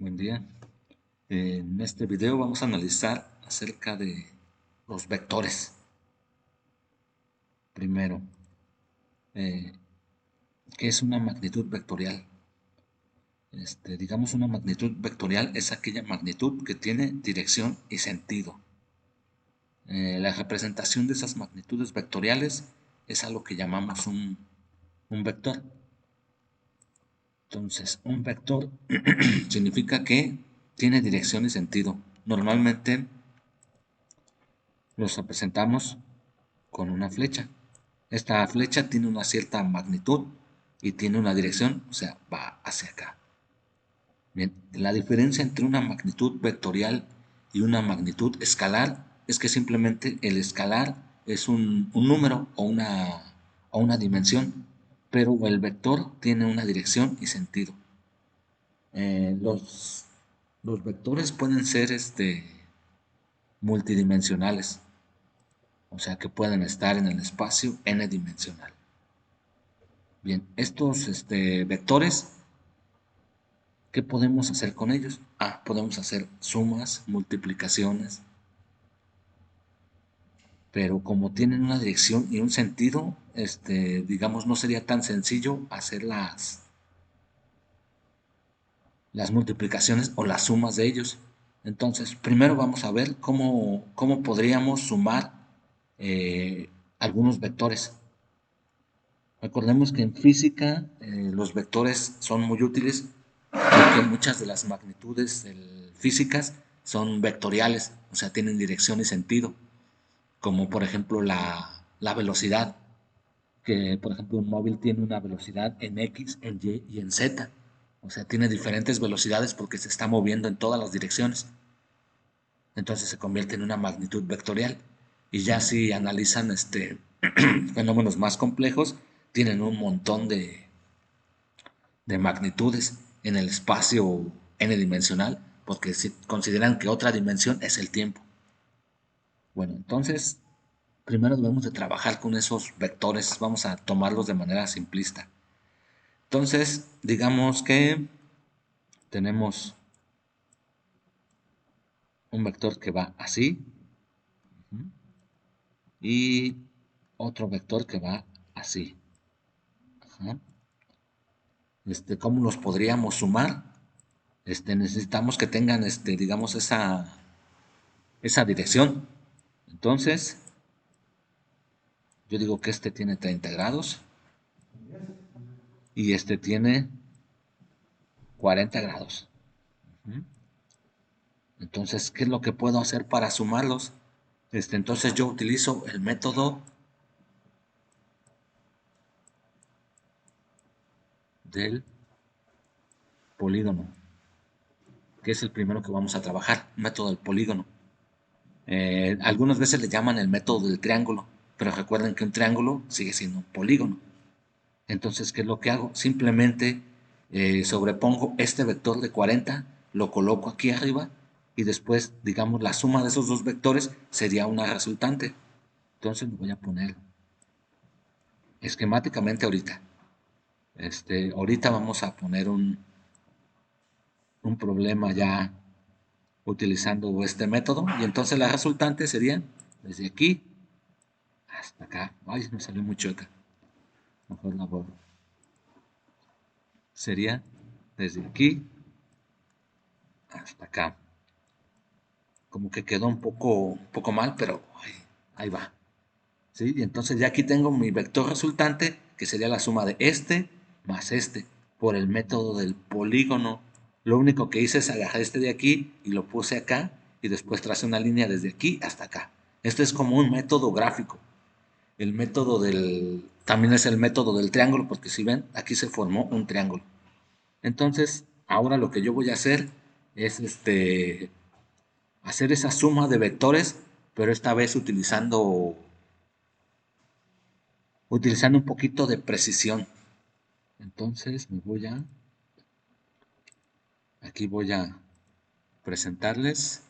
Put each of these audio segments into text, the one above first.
Buen día. En este video vamos a analizar acerca de los vectores. Primero, eh, ¿qué es una magnitud vectorial? Digamos, una magnitud vectorial es aquella magnitud que tiene dirección y sentido. La representación de esas magnitudes vectoriales es a lo que llamamos un vector. Entonces, un vector significa que tiene dirección y sentido. Normalmente los representamos con una flecha. Esta flecha tiene una cierta magnitud y tiene una dirección, o sea, va hacia acá. Bien, la diferencia entre una magnitud vectorial y una magnitud escalar es que simplemente el escalar es un número o una dimensión, pero el vector tiene una dirección y sentido. Eh, los, los vectores pueden ser multidimensionales, o sea que pueden estar en el espacio n-dimensional. Bien, estos vectores, ¿qué podemos hacer con ellos? Podemos hacer sumas, multiplicaciones, pero como tienen una dirección y un sentido, digamos, no sería tan sencillo hacer las multiplicaciones o las sumas de ellos. Entonces, primero vamos a ver cómo podríamos sumar eh, algunos vectores. Recordemos que en física los vectores son muy útiles porque muchas de las magnitudes físicas son vectoriales, o sea, tienen dirección y sentido, como por ejemplo la velocidad, que por ejemplo un móvil tiene una velocidad en X, en Y y en Z, o sea, tiene diferentes velocidades porque se está moviendo en todas las direcciones, entonces se convierte en una magnitud vectorial. Y ya si analizan fenómenos más complejos, tienen un montón de magnitudes en el espacio n-dimensional, porque si consideran que otra dimensión es el tiempo. Bueno, entonces, primero debemos de trabajar con esos vectores, vamos a tomarlos de manera simplista. Entonces, digamos que tenemos un vector que va así y otro vector que va así. Ajá. ¿Cómo los podríamos sumar? Necesitamos que tengan, digamos, esa dirección. Entonces, yo digo que este tiene 30 grados y este tiene 40 grados. Entonces, ¿qué es lo que puedo hacer para sumarlos? Entonces yo utilizo el método del polígono, que es el primero que vamos a trabajar, método del polígono. Algunas veces le llaman el método del triángulo, pero recuerden que un triángulo sigue siendo un polígono. Entonces, ¿qué es lo que hago? Simplemente sobrepongo este vector de 40, lo coloco aquí arriba y después, digamos, la suma de esos dos vectores sería una resultante. Entonces lo voy a poner esquemáticamente ahorita. Ahorita vamos a poner un problema ya utilizando este método y entonces la resultante sería desde aquí hasta acá. Ay, me salió muy chueca. Mejor la borro. Sería desde aquí hasta acá. Como que quedó un poco mal, pero ay, ahí va. ¿Sí? Y entonces ya aquí tengo mi vector resultante, que sería la suma de este más este, por el método del polígono. Lo único que hice es agarrar este de aquí y lo puse acá, y después tracé una línea desde aquí hasta acá. Esto es como un método gráfico. El método también es el método del triángulo, porque si ven, aquí se formó un triángulo. Entonces, ahora lo que yo voy a hacer es hacer esa suma de vectores, pero esta vez utilizando un poquito de precisión. Entonces aquí voy a presentarles.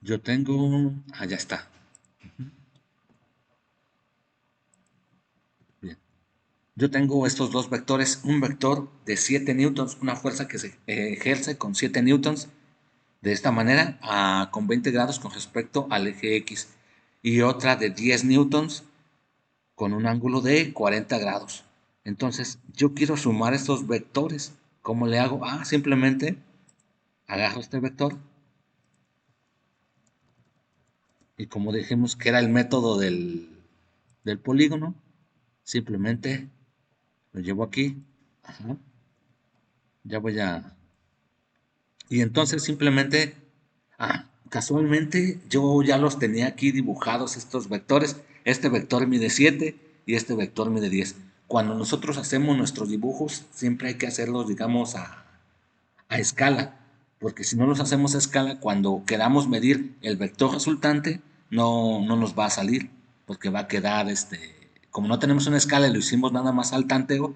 Yo tengo, ya está. Bien. yo tengo estos dos vectores, un vector de 7 newtons, una fuerza que se ejerce con 7 newtons, de esta manera, con 20 grados con respecto al eje X, y otra de 10 newtons con un ángulo de 40 grados. Entonces, yo quiero sumar estos vectores. ¿Cómo le hago? Simplemente agarro este vector y como dijimos que era el método del polígono, simplemente lo llevo aquí. Ajá. Ya voy a... Y entonces simplemente, casualmente yo ya los tenía aquí dibujados estos vectores. Este vector mide 7 y este vector mide 10. Cuando nosotros hacemos nuestros dibujos, siempre hay que hacerlos, digamos, a escala, porque si no los hacemos a escala, cuando queramos medir el vector resultante, no nos va a salir, porque va a quedar, como no tenemos una escala y lo hicimos nada más al tanteo,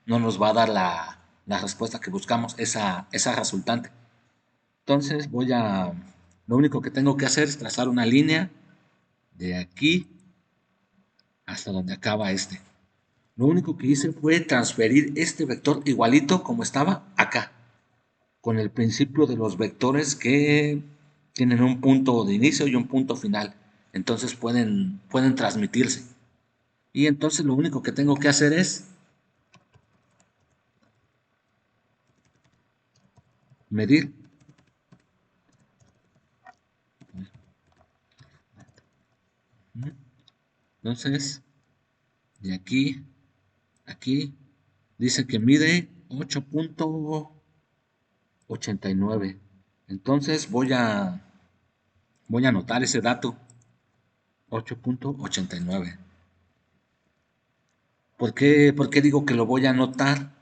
no nos va a dar la respuesta que buscamos, esa resultante. Entonces lo único que tengo que hacer es trazar una línea de aquí hasta donde acaba este. Lo único que hice fue transferir este vector igualito como estaba acá, con el principio de los vectores que tienen un punto de inicio y un punto final. Entonces pueden transmitirse. Y entonces lo único que tengo que hacer es medir. Entonces, de aquí, aquí, dice que mide 8.89. Entonces voy a anotar ese dato, 8.89. ¿Por qué digo que lo voy a anotar?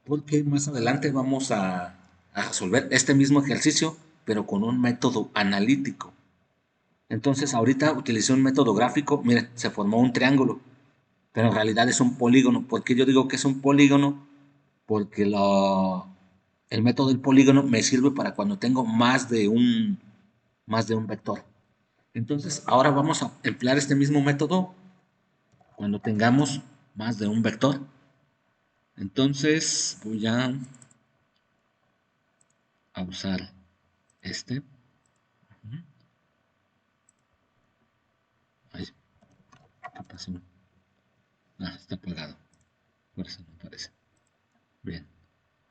Porque más adelante vamos a resolver este mismo ejercicio, pero con un método analítico. Entonces, ahorita utilicé un método gráfico, miren, se formó un triángulo, pero en realidad es un polígono. ¿Por qué yo digo que es un polígono? Porque el método del polígono me sirve para cuando tengo más de un vector. Entonces, ahora vamos a emplear este mismo método cuando tengamos más de un vector. Entonces, voy a usar este. Ay, ¿qué pasó? Está apagado. Por eso no aparece. Bien.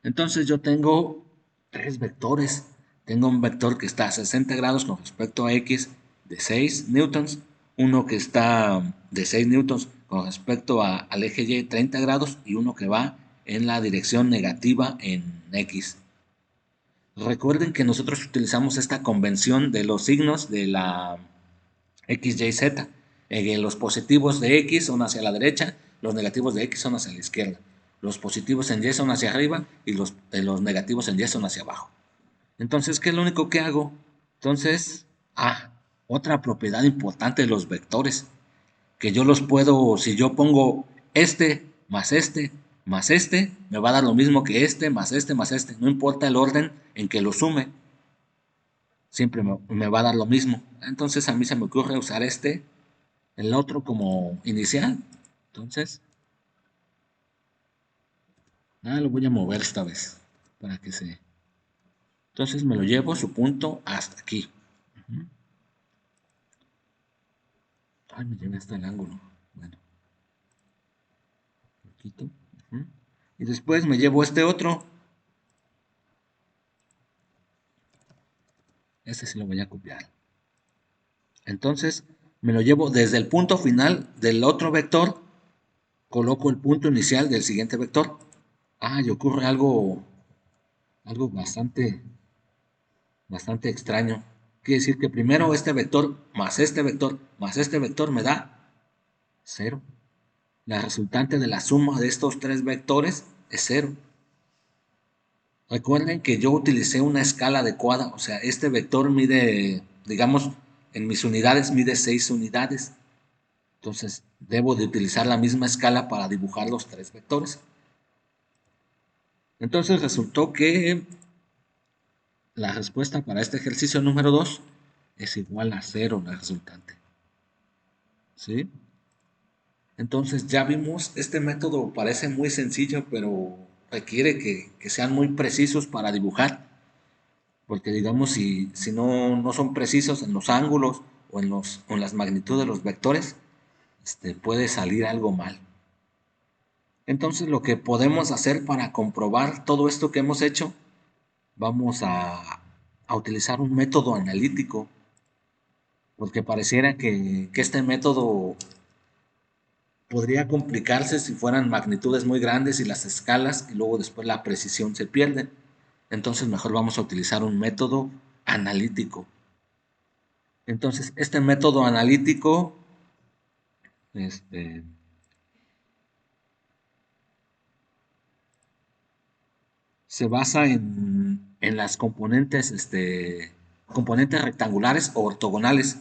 Entonces yo tengo tres vectores. Tengo un vector que está a 60 grados con respecto a X de 6 newtons. Uno que está de 6 newtons con respecto al eje Y 30 grados. Y uno que va en la dirección negativa en X. Recuerden que nosotros utilizamos esta convención de los signos de la X, Y, Z. Los positivos de X son hacia la derecha, los negativos de X son hacia la izquierda. Los positivos en Y son hacia arriba y los negativos en Y son hacia abajo. Entonces, ¿qué es lo único que hago? Entonces, otra propiedad importante de los vectores, que yo los puedo, si yo pongo este, más este, me va a dar lo mismo que este, más este. No importa el orden en que lo sume, siempre me va a dar lo mismo. Entonces a mí se me ocurre usar el otro como inicial. Entonces, lo voy a mover esta vez para que se... Entonces me lo llevo su punto hasta aquí. Ay, me llevé hasta el ángulo. Bueno, lo quito. Y después me llevo este otro. Este sí lo voy a copiar. Entonces me lo llevo desde el punto final del otro vector. Coloco el punto inicial del siguiente vector. Y ocurre algo bastante extraño. Quiere decir que primero este vector más este vector más este vector me da 0. La resultante de la suma de estos tres vectores es 0. Recuerden que yo utilicé una escala adecuada, o sea, este vector mide, digamos, en mis unidades mide 6 unidades. Entonces, debo de utilizar la misma escala para dibujar los tres vectores. Entonces, resultó que la respuesta para este ejercicio número 2 es igual a 0 la resultante. ¿Sí? Entonces ya vimos, este método parece muy sencillo, pero requiere que sean muy precisos para dibujar, porque digamos, si no son precisos en los ángulos o en las magnitudes de los vectores, puede salir algo mal. Entonces lo que podemos hacer para comprobar todo esto que hemos hecho, vamos a utilizar un método analítico, porque pareciera que este método podría complicarse si fueran magnitudes muy grandes y las escalas y luego después la precisión se pierde. Entonces mejor vamos a utilizar un método analítico. Entonces este método analítico este, se basa en las componentes rectangulares o ortogonales.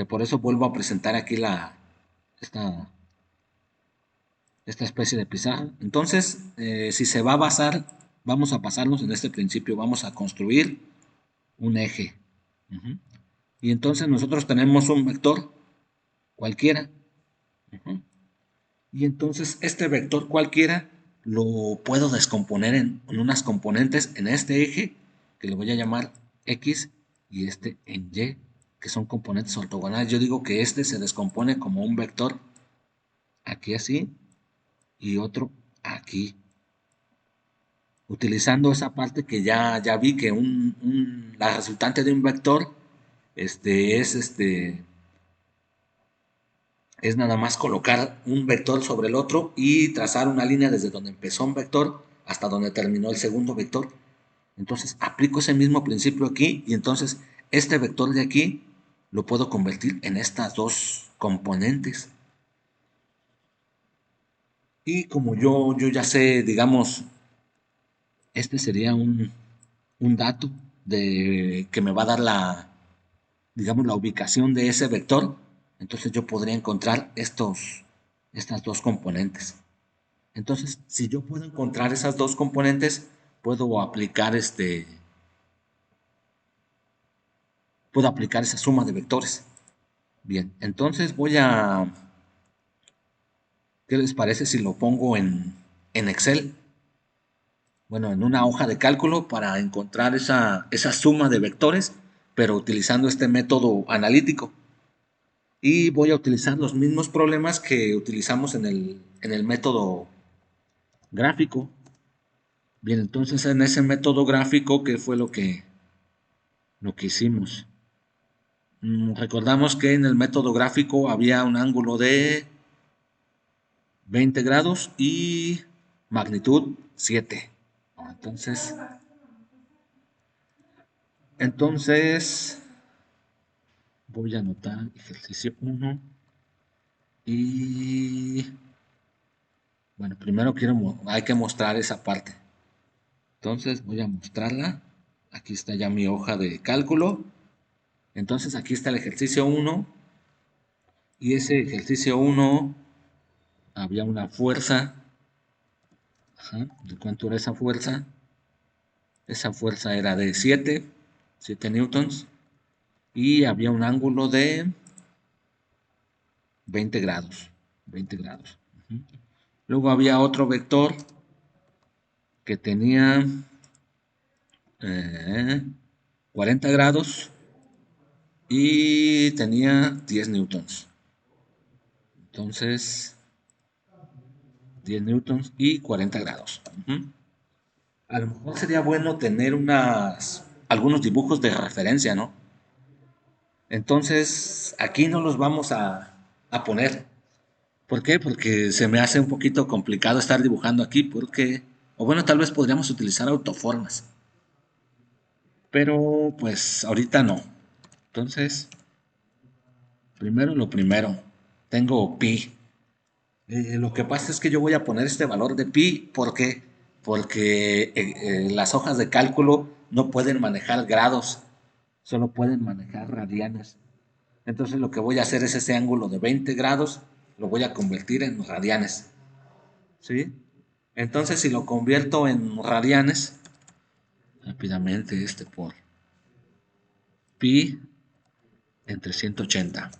Por eso vuelvo a presentar aquí esta, esta especie de pizarra. Entonces, si se va a basar, vamos a basarnos en este principio. Vamos a construir un eje. Ujú. Y entonces nosotros tenemos un vector cualquiera. Ujú. Y entonces este vector cualquiera lo puedo descomponer en unas componentes en este eje, que le voy a llamar X, y este en Y, que son componentes ortogonales. Yo digo que este se descompone como un vector aquí así y otro aquí, utilizando esa parte que ya vi que la resultante de un vector este, es, este, es nada más colocar un vector sobre el otro y trazar una línea desde donde empezó un vector hasta donde terminó el segundo vector. Entonces aplico ese mismo principio aquí y entonces este vector de aquí lo puedo convertir en estas dos componentes. Y como yo ya sé, digamos, este sería un dato que me va a dar digamos, la ubicación de ese vector, entonces yo podría encontrar estas dos componentes. Entonces, si yo puedo encontrar esas dos componentes, puedo aplicar puedo aplicar esa suma de vectores. Bien, entonces ¿qué les parece si lo pongo en Excel? Bueno, en una hoja de cálculo para encontrar esa suma de vectores, pero utilizando este método analítico. Y voy a utilizar los mismos problemas que utilizamos en el método gráfico. Bien, entonces en ese método gráfico, ¿qué fue lo que hicimos? Recordamos que en el método gráfico había un ángulo de 20 grados y magnitud 7. Entonces voy a anotar ejercicio 1 y bueno, primero hay que mostrar esa parte. Entonces voy a mostrarla. Aquí está ya mi hoja de cálculo. Entonces aquí está el ejercicio 1 y ese ejercicio 1 había una fuerza. Ajá, ¿de cuánto era esa fuerza? Esa fuerza era de 7 newtons y había un ángulo de 20 grados. 20 grados. Ujú. Luego había otro vector que tenía eh, 40 grados y tenía 10 newtons. Entonces, 10 newtons y 40 grados. Ujú. A lo mejor sería bueno tener algunos dibujos de referencia, ¿no? Entonces, aquí no los vamos a poner. ¿Por qué? Porque se me hace un poquito complicado estar dibujando aquí, o bueno, tal vez podríamos utilizar autoformas, pero pues ahorita no. Entonces, primero lo primero, tengo pi. Lo que pasa es que yo voy a poner este valor de pi, ¿por qué? Porque las hojas de cálculo no pueden manejar grados, solo pueden manejar radianes. Entonces lo que voy a hacer es ese ángulo de 20 grados, lo voy a convertir en radianes, ¿sí? Entonces si lo convierto en radianes, rápidamente por pi entre 180.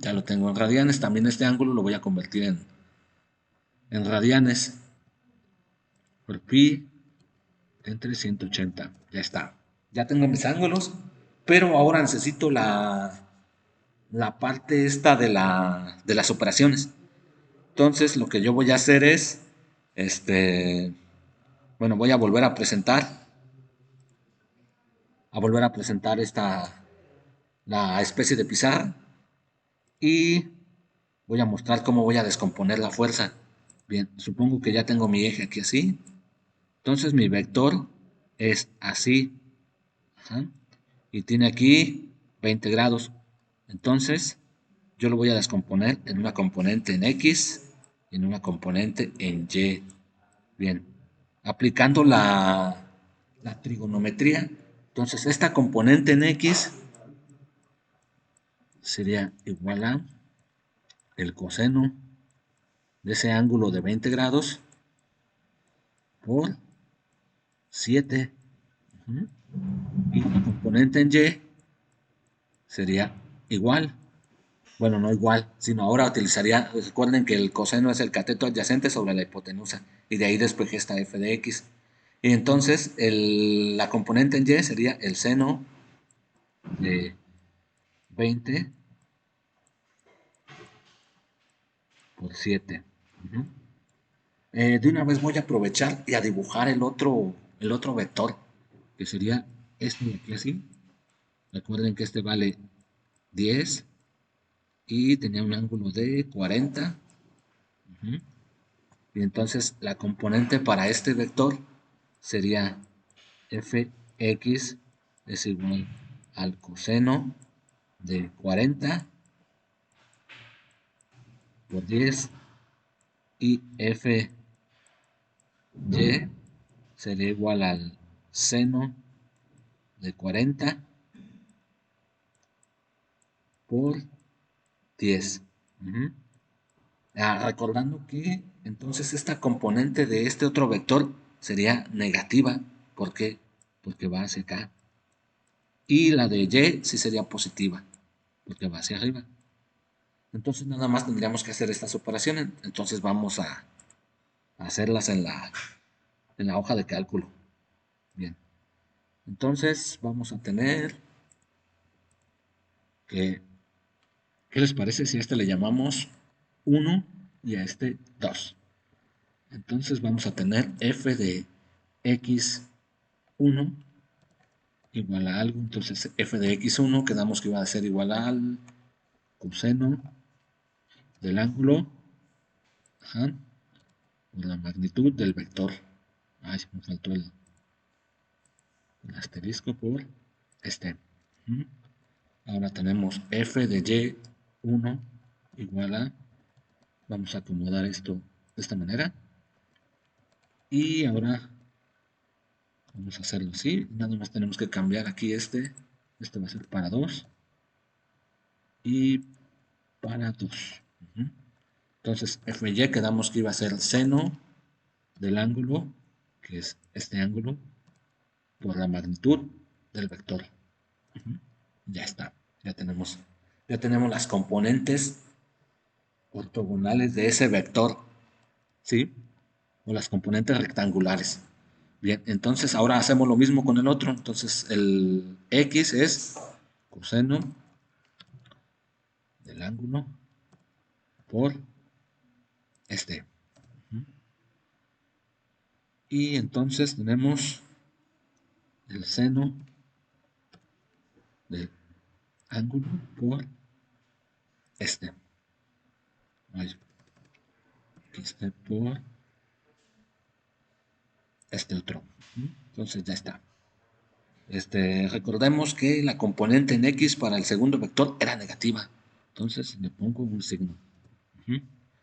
Ya lo tengo en radianes. También este ángulo lo voy a convertir en radianes por pi entre 180. Ya está. Ya tengo mis ángulos, pero ahora necesito la parte esta de las operaciones. Entonces lo que yo voy a hacer es, bueno, voy a volver a presentar la especie de pizarra y voy a mostrar cómo voy a descomponer la fuerza. Bien, supongo que ya tengo mi eje aquí así. Entonces mi vector es así. Ajá, y tiene aquí 20 grados. Entonces yo lo voy a descomponer en una componente en X y en una componente en Y. Bien, aplicando la trigonometría, entonces esta componente en X sería igual a el coseno de ese ángulo de 20 grados por 7. Y la componente en Y sería igual. Bueno, no igual, sino ahora utilizaría, recuerden que el coseno es el cateto adyacente sobre la hipotenusa, y de ahí despejé esta f de x. Y entonces la componente en y sería el seno de 20 por 7. De una vez voy a aprovechar y a dibujar el otro vector, que sería este de aquí así. Recuerden que este vale 10 y tenía un ángulo de 40. Y entonces la componente para este vector sería fx es igual al coseno de 40 por 10 y fy sería igual al seno de 40 por 10. Recordando que entonces esta componente de este otro vector sería negativa. ¿Por qué? Porque va hacia acá. Y la de y sí sería positiva, porque va hacia arriba. Entonces nada más tendríamos que hacer estas operaciones. Entonces vamos a hacerlas en la hoja de cálculo. Bien. Entonces vamos a tener que, ¿qué les parece si a este le llamamos 1 y a este 2? Entonces vamos a tener f de x1 igual a algo. Entonces f de x1 quedamos que iba a ser igual al coseno del ángulo, ajá, por la magnitud del vector. Ay, me faltó el asterisco por este. Ahora tenemos f de y1 igual a, vamos a acomodar esto de esta manera. Y ahora vamos a hacerlo así. Nada más tenemos que cambiar aquí este va a ser para 2 y para 2. Entonces fy quedamos que iba a ser seno del ángulo, que es este ángulo, por la magnitud del vector. Ya está, ya tenemos las componentes ortogonales de ese vector, ¿sí? O las componentes rectangulares. Bien, entonces ahora hacemos lo mismo con el otro. Entonces el x es coseno del ángulo por este. Y entonces tenemos el seno del ángulo por este. Aquí está por este otro. Entonces ya está. Recordemos que la componente en x para el segundo vector era negativa. Entonces le pongo un signo.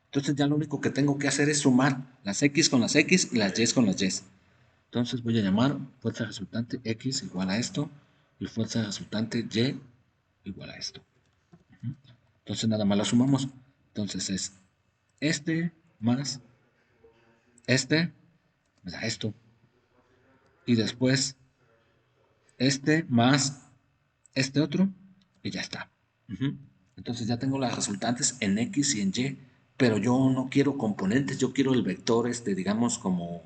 Entonces ya lo único que tengo que hacer es sumar las x con las x y las y con las y. Entonces voy a llamar fuerza resultante x igual a esto y fuerza resultante y igual a esto. Entonces nada más lo sumamos. Entonces es este más este, me da esto. Y después este más este otro y ya está. Entonces ya tengo las resultantes en X y en Y, pero yo no quiero componentes, yo quiero el vector, digamos, como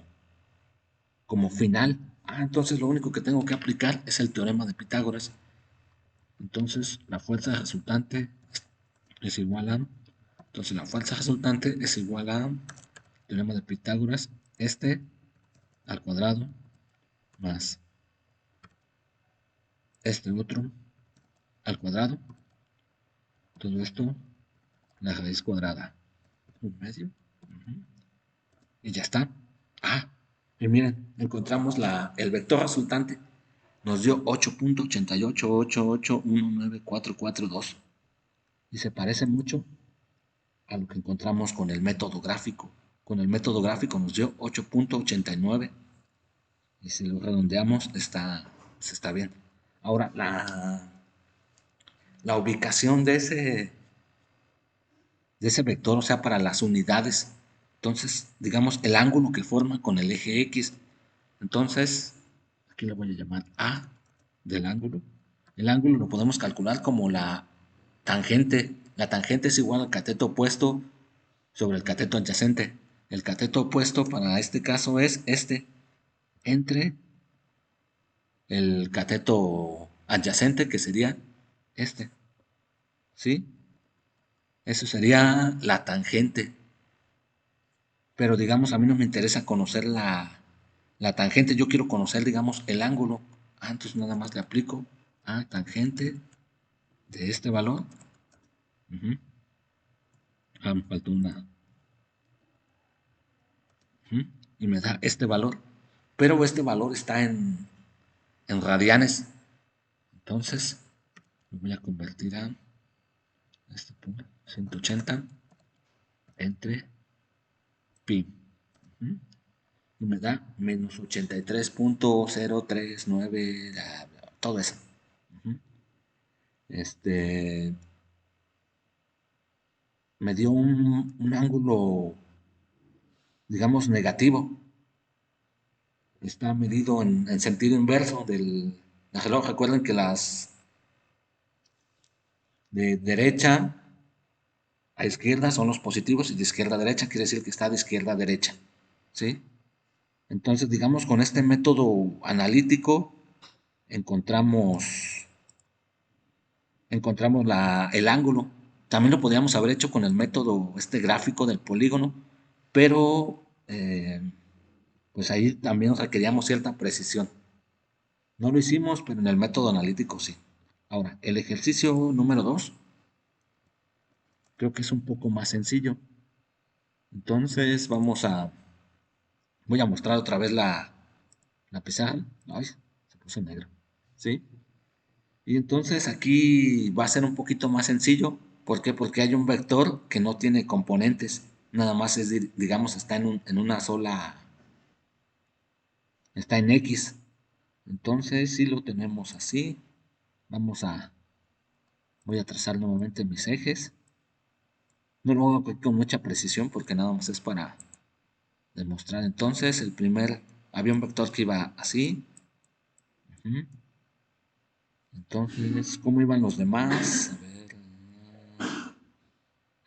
final. Entonces lo único que tengo que aplicar es el teorema de Pitágoras. Entonces la fuerza resultante es igual a, entonces la fuerza resultante es igual a teorema de Pitágoras, al cuadrado, más este otro al cuadrado, todo esto, la raíz cuadrada, un medio, y ya está. Y miren, encontramos el vector resultante, nos dio 8.88888194442 y se parece mucho a lo que encontramos con el método gráfico. Con el método gráfico nos dio 8.89 y si lo redondeamos está bien. Ahora, la ubicación de ese vector, o sea, para las unidades, entonces, digamos, el ángulo que forma con el eje X, entonces, aquí le voy a llamar A del ángulo. El ángulo lo podemos calcular como la tangente. La tangente es igual al cateto opuesto sobre el cateto adyacente. El cateto opuesto para este caso es entre el cateto adyacente, que sería este, ¿sí? Eso sería la tangente. Pero digamos, a mí no me interesa conocer la tangente, yo quiero conocer, digamos, el ángulo. Entonces nada más le aplico a tangente de este valor. Ujú. Me faltó una. Ujú. Y me da este valor. Pero este valor está en radianes. Entonces, lo voy a convertir a 180 entre pi. Ujú. Y me da menos 83.039, todo eso. Ujú. Este, Me dio un ángulo, digamos, negativo. Está medido en sentido inverso del reloj. Recuerden que las de derecha a izquierda son los positivos y de izquierda a derecha quiere decir que está de izquierda a derecha. ¿Sí? Entonces, digamos, con este método analítico encontramos, encontramos el ángulo. También lo podríamos haber hecho con el método gráfico del polígono, pero pues ahí también requeríamos cierta precisión. No lo hicimos, pero en el método analítico sí. Ahora, el ejercicio número 2 creo que es un poco más sencillo. Entonces voy a mostrar otra vez la pizarra. Ay, se puso negro. ¿Sí? Y entonces aquí va a ser un poquito más sencillo. ¿Por qué? Porque hay un vector que no tiene componentes. Nada más digamos, está en una sola, está en X. Entonces, si lo tenemos así, voy a trazar nuevamente mis ejes. No lo hago con mucha precisión porque nada más es para demostrar. Entonces, había un vector que iba así. Ujú. Entonces, ¿cómo iban los demás? A ver,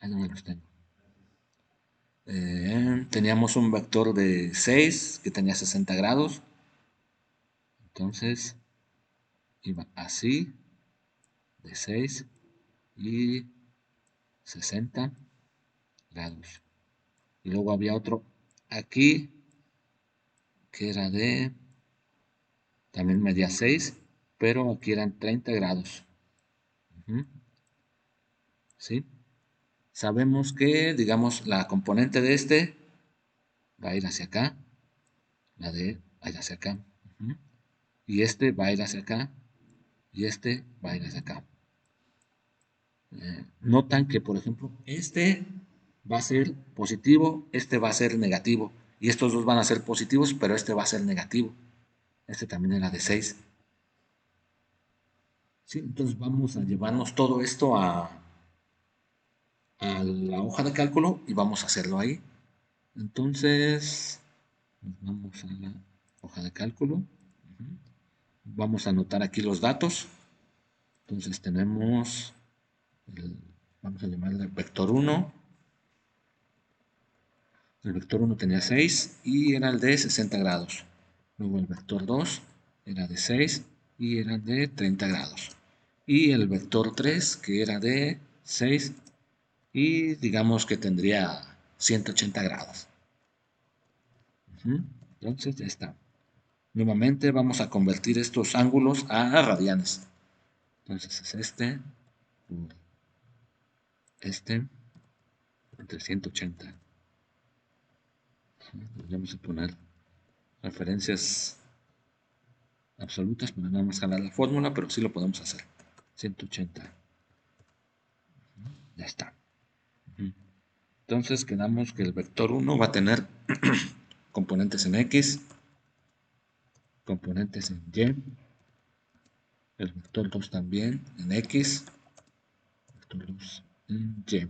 ahí no los tengo. Teníamos un vector de 6 que tenía 60 grados. Entonces, iba así, de 6 y 60 grados. Y luego había otro aquí que era también medía 6, pero aquí eran 30 grados. Ujú. ¿Sí? Sabemos que, digamos, la componente de va a ir hacia acá, la de va a ir hacia acá. Ujú. Y va a ir hacia acá, y va a ir hacia acá. Notan que, por ejemplo, va a ser positivo, va a ser negativo, y estos dos van a ser positivos, pero va a ser negativo. También era de 6. ¿Sí? Entonces vamos a llevarnos todo esto a la hoja de cálculo y vamos a hacerlo ahí. Entonces, vamos a la hoja de cálculo. Ujú. Vamos a anotar aquí los datos. Entonces tenemos Vamos a llamarle vector 1. El vector 1 tenía 6 y era el de 60 grados. Luego el vector 2 era de 6 y era de 30 grados. Y el vector 3 que era de 6 y digamos que tendría 180 grados. Entonces ya está. Nuevamente vamos a convertir estos ángulos a radianes. Entonces es este por este entre 180. Vamos a poner referencias absolutas para nada más jalar la fórmula, pero sí lo podemos hacer. 180. Ya está. Entonces quedamos que el vector 1 va a tener componentes en X, componentes en Y, el vector 2 también en X, vector 2 en Y.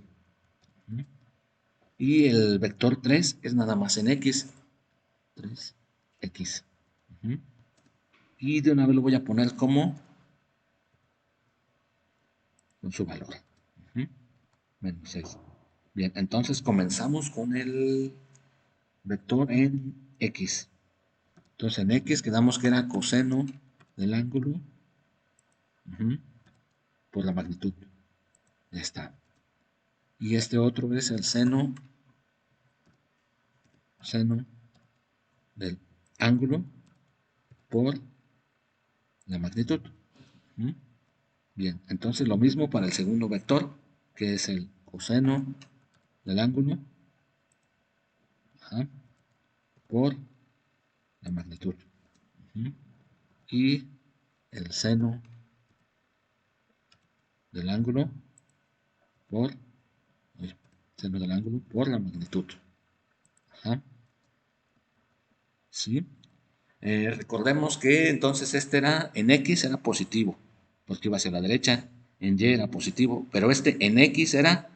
Y el vector 3 es nada más en X. 3X. Y de una vez lo voy a poner como con su valor. Menos 6. Bien, entonces comenzamos con el vector en X. Entonces en X quedamos que era coseno del ángulo por la magnitud. Ya está. Y este otro es el seno del ángulo por la magnitud. Bien, entonces lo mismo para el segundo vector, que es el coseno del ángulo por la magnitud. Y el seno del ángulo por la magnitud. ¿Sí? Recordemos que entonces este era en X era positivo, porque iba hacia la derecha, en Y era positivo, pero este en X era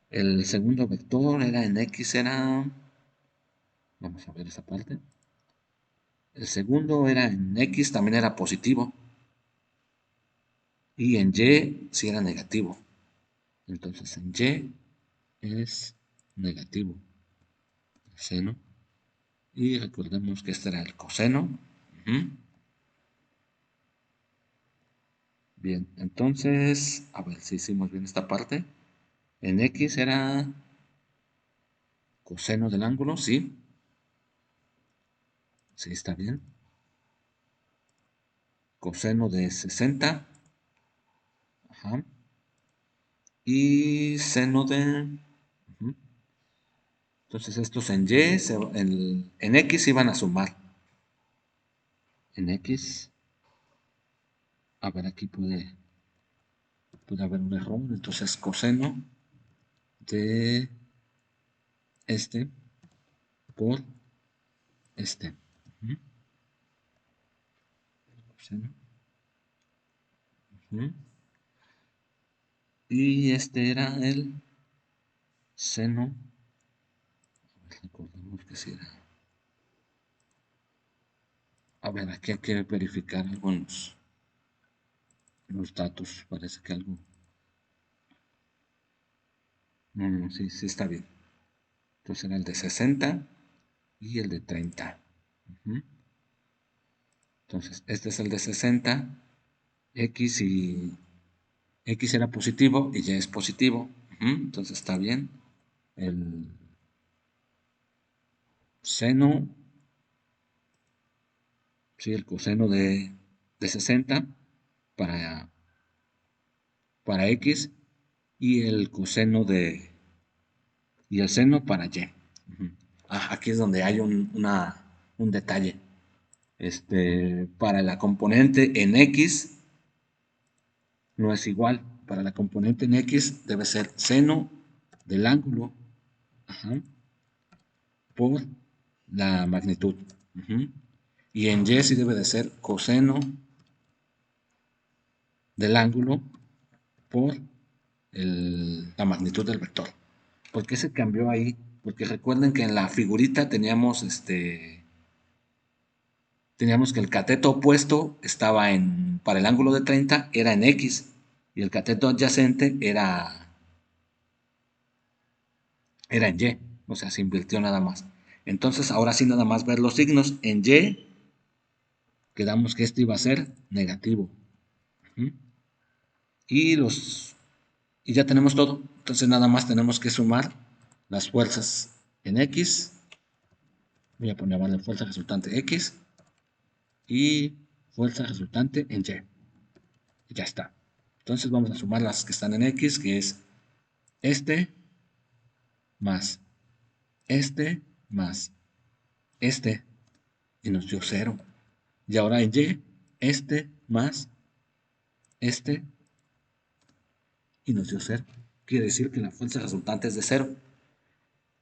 el segundo vector, era en X era, vamos a ver esa parte, el segundo era en X, también era positivo, y en Y sí era negativo, entonces en Y es negativo, el seno, y recordemos que este era el coseno. Bien, entonces, a ver si hicimos bien esta parte. En X era coseno del ángulo, sí. Sí, está bien. Coseno de 60. Ajá. Y seno de... Entonces estos en Y, en X iban a sumar. En X, a ver, aquí puede haber un error. Entonces coseno de este por este. Coseno. Y este era el seno. Recordemos que si era. A ver, aquí hay que verificar algunos los datos. Parece que algo. No, sí, sí está bien. Entonces era el de 60 y el de 30. Entonces, este es el de 60. X y X era positivo y Y es positivo. Entonces está bien. El seno, sí, el coseno de 60 para, X y el coseno de y el seno para Y. Aquí es donde hay un detalle. Para la componente en X no es igual. Para la componente en X debe ser seno del ángulo por la magnitud. Y en Y sí debe de ser coseno del ángulo por la magnitud del vector. ¿Por qué se cambió ahí? Porque recuerden que en la figurita teníamos teníamos que el cateto opuesto estaba para el ángulo de 30 era en X y el cateto adyacente era en Y, o sea, se invirtió nada más. Entonces, ahora sí nada más ver los signos. En Y quedamos que esto iba a ser negativo. ¿Mm? Y y ya tenemos todo. Entonces nada más tenemos que sumar las fuerzas en X. Voy a poner la fuerza resultante X y fuerza resultante en Y. Y ya está. Entonces vamos a sumar las que están en X, que es este más este más este, y nos dio cero. Y ahora en Y, este más este, y nos dio cero. Quiere decir que la fuerza resultante es de cero.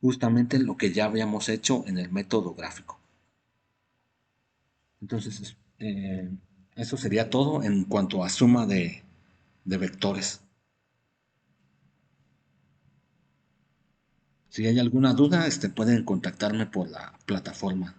Justamente lo que ya habíamos hecho en el método gráfico. Entonces, eso sería todo en cuanto a suma de vectores. Si hay alguna duda, pueden contactarme por la plataforma.